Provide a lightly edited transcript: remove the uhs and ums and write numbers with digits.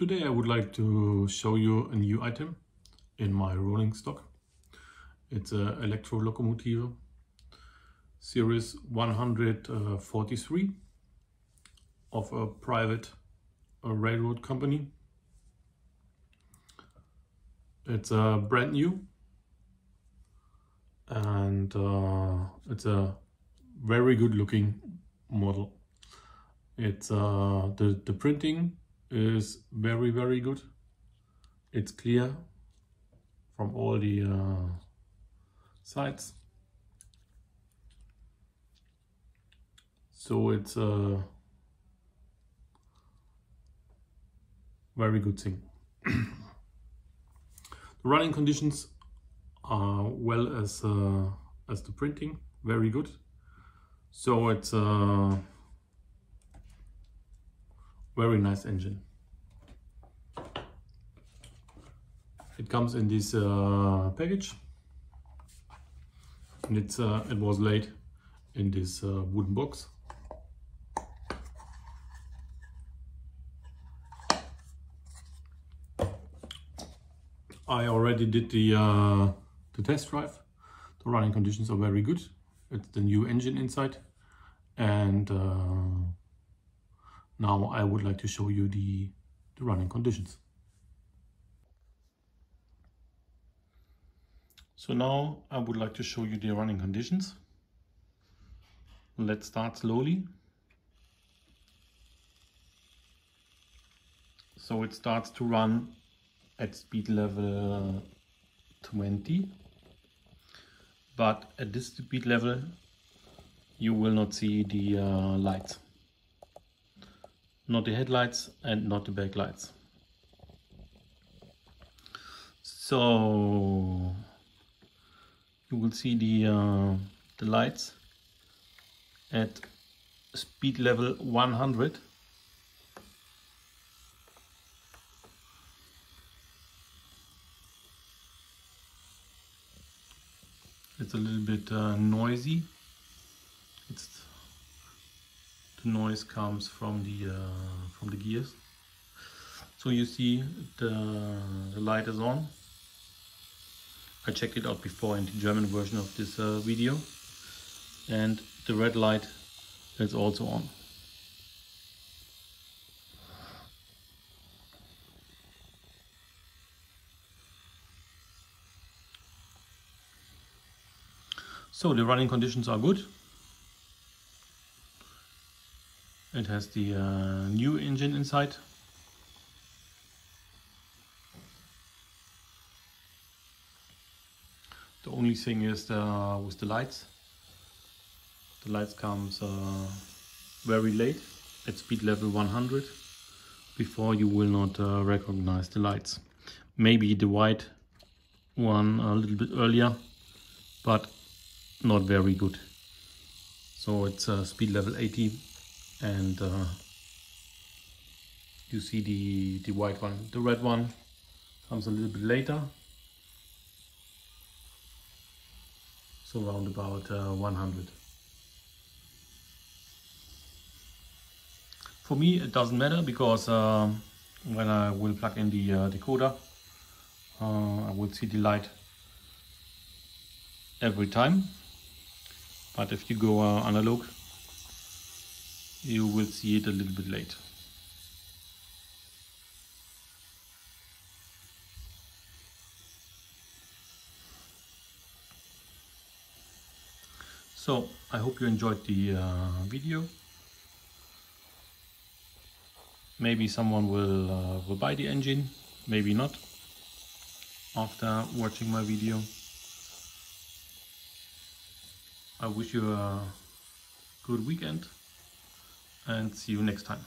Today I would like to show you a new item in my rolling stock. It's a electro locomotive series 143 of a private railroad company. It's brand new and it's a very good looking model. It's the printing is very good. It's clear from all the sides, so it's a very good thing. The running conditions are well as the printing, very good. So it's a very nice engine. It comes in this package, and it was laid in this wooden box. I already did the test drive. The running conditions are very good. It's the new engine inside, and now I would like to show you the running conditions. So now I would like to show you the running conditions. Let's start slowly. So it starts to run at speed level 20, but at this speed level you will not see the lights. Not the headlights and not the back lights. So you will see the lights at speed level 100. It's a little bit noisy. The noise comes from the gears. So you see the light is on. I checked it out before in the German version of this video, and the red light is also on. So the running conditions are good. It has the new engine inside. The only thing is with the lights. The lights comes very late at speed level 100. Before you will not recognize the lights. Maybe the white one a little bit earlier, but not very good. So it's speed level 80, and you see the white one. The red one comes a little bit later, so around about 100. For me it doesn't matter, because when I will plug in the decoder, I will see the light every time. But if you go analog, you will see it a little bit late. So I hope you enjoyed the video. Maybe someone will buy the engine, maybe not, after watching my video. I wish you a good weekend and see you next time.